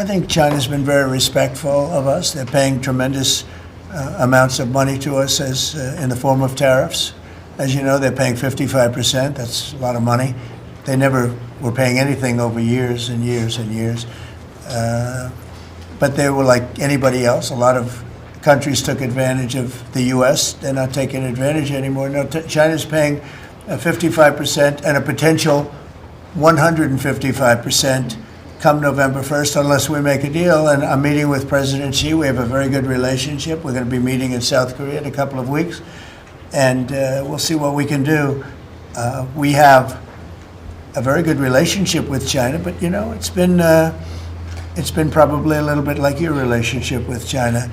I think China's been very respectful of us. They're paying tremendous amounts of money to us as in the form of tariffs. As you know, they're paying 55%. That's a lot of money. They never were paying anything over years and years and years. But they were like anybody else. A lot of countries took advantage of the U.S. They're not taking advantage anymore. No, China's paying 55% and a potential 155% come November 1st, unless we make a deal. And I'm meeting with President Xi. We have a very good relationship. We're going to be meeting in South Korea in a couple of weeks, and we'll see what we can do. We have a very good relationship with China, but you know, it's been probably a little bit like your relationship with China.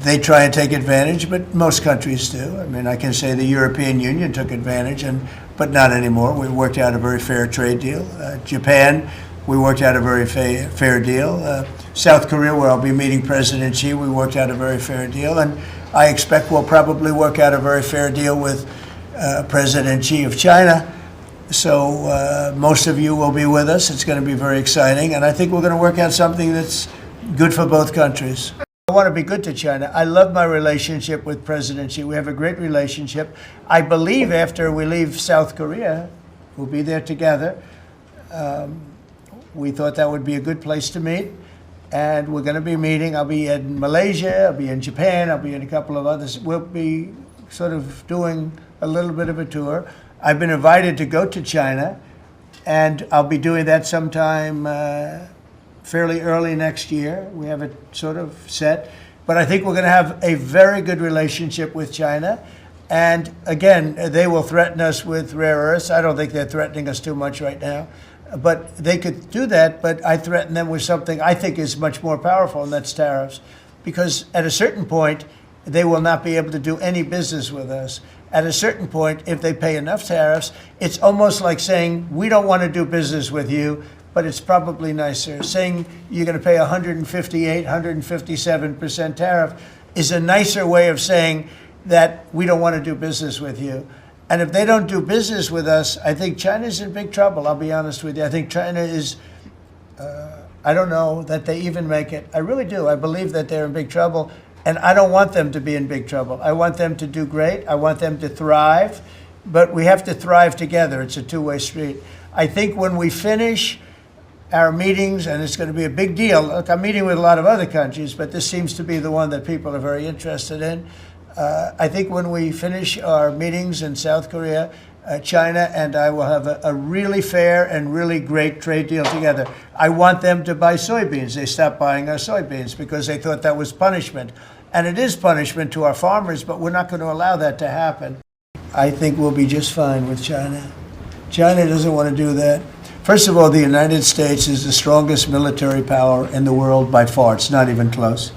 They try and take advantage, but most countries do. I mean, I can say the European Union took advantage, but not anymore. We worked out a very fair trade deal. Japan, we worked out a very fair deal. South Korea, where I'll be meeting President Xi, we worked out a very fair deal. And I expect we'll probably work out a very fair deal with President Xi of China. So most of you will be with us. It's going to be very exciting. And I think we're going to work out something that's good for both countries. I want to be good to China. I love my relationship with President Xi. We have a great relationship. I believe after we leave South Korea, we'll be there together. We thought that would be a good place to meet. And we're going to be meeting. I'll be in Malaysia, I'll be in Japan, I'll be in a couple of others. We'll be sort of doing a little bit of a tour. I've been invited to go to China, and I'll be doing that sometime fairly early next year. We have it sort of set. But I think we're going to have a very good relationship with China. And again, they will threaten us with rare earths. I don't think they're threatening us too much right now. But they could do that, but I threaten them with something I think is much more powerful, and that's tariffs. Because at a certain point, they will not be able to do any business with us. At a certain point, if they pay enough tariffs, it's almost like saying, we don't want to do business with you, but it's probably nicer. Saying you're going to pay 158, 157% tariff is a nicer way of saying that we don't want to do business with you. And if they don't do business with us, I think China's in big trouble, I'll be honest with you. I think China is, I don't know that they even make it. I really do. I believe that they're in big trouble. And I don't want them to be in big trouble. I want them to do great. I want them to thrive. But we have to thrive together. It's a two-way street. I think when we finish our meetings, and it's going to be a big deal. Look, I'm meeting with a lot of other countries, but this seems to be the one that people are very interested in. I think when we finish our meetings in South Korea, China and I will have a really fair and really great trade deal together. I want them to buy soybeans. They stopped buying our soybeans because they thought that was punishment. And it is punishment to our farmers, but we're not going to allow that to happen. I think we'll be just fine with China. China doesn't want to do that. First of all, the United States is the strongest military power in the world by far. It's not even close.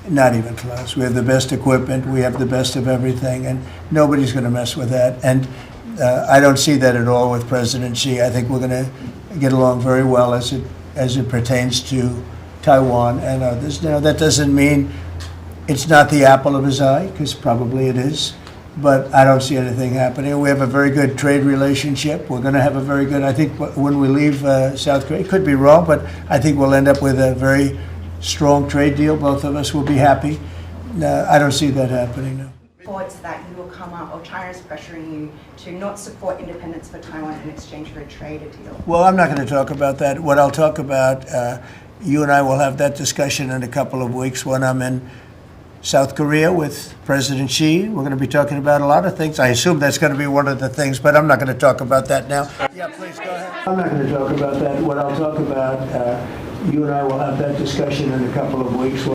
Not even close. We have the best equipment. We have the best of everything, and nobody's going to mess with that. And I don't see that at all with President Xi. I think we're going to get along very well as it pertains to Taiwan and others. Now, that doesn't mean it's not the apple of his eye, because probably it is. But I don't see anything happening. We have a very good trade relationship. We're going to have a very good, I think when we leave South Korea, it could be wrong, but I think we'll end up with a very strong trade deal. Both of us will be happy. I don't see that happening, no. Reports that you will come up, or China is pressuring you to not support independence for Taiwan in exchange for a trade deal. Well, I'm not going to talk about that. What I'll talk about, you and I will have that discussion in a couple of weeks when I'm in South Korea with President Xi. We're going to be talking about a lot of things. I assume that's going to be one of the things, but I'm not going to talk about that now. Yeah, please go ahead. I'm not going to talk about that. What I'll talk about, you and I will have that discussion in a couple of weeks.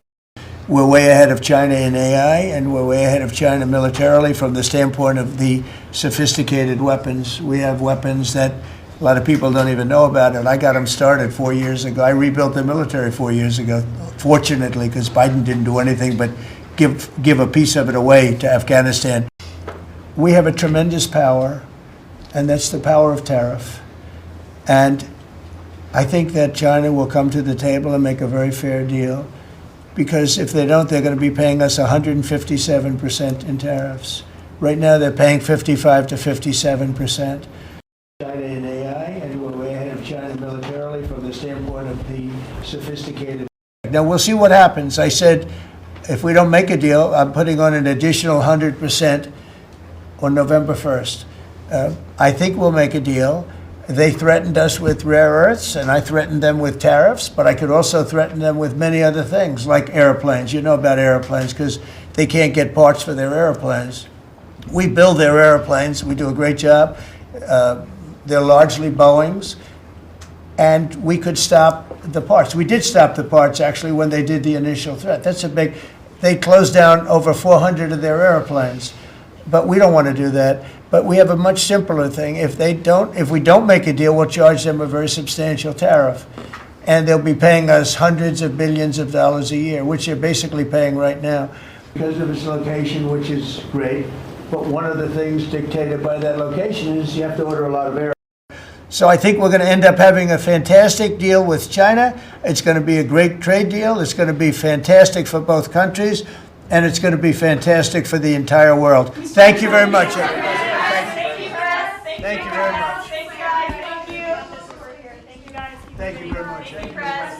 We're way ahead of China in AI, and we're way ahead of China militarily from the standpoint of the sophisticated weapons. We have weapons that a lot of people don't even know about it. I got them started 4 years ago. I rebuilt the military 4 years ago, fortunately, because Biden didn't do anything but give a piece of it away to Afghanistan. We have a tremendous power, and that's the power of tariff. And I think that China will come to the table and make a very fair deal, because if they don't, they're going to be paying us 157% in tariffs. Right now, they're paying 55 to 57%. China in AI, and we're way ahead of China militarily from the standpoint of the sophisticated Now, we'll see what happens. I said, if we don't make a deal, I'm putting on an additional 100% on November 1st. I think we'll make a deal. They threatened us with rare earths, and I threatened them with tariffs, but I could also threaten them with many other things, like airplanes. You know about airplanes, because they can't get parts for their airplanes. We build their airplanes. We do a great job. They're largely Boeings. And we could stop the parts. We did stop the parts, actually, when they did the initial threat. That's a big... They closed down over 400 of their airplanes. But we don't want to do that. But we have a much simpler thing. If we don't make a deal, we'll charge them a very substantial tariff. And they'll be paying us hundreds of billions of dollars a year, which they're basically paying right now. Because of its location, which is great. But one of the things dictated by that location is you have to order a lot of air. So I think we're going to end up having a fantastic deal with China. It's going to be a great trade deal. It's going to be fantastic for both countries. And it's going to be fantastic for the entire world. Thank you very much, everybody. Thank you very much. Thank you, guys. Thank you. Thank you, guys. Thank you very much. Thank you, press.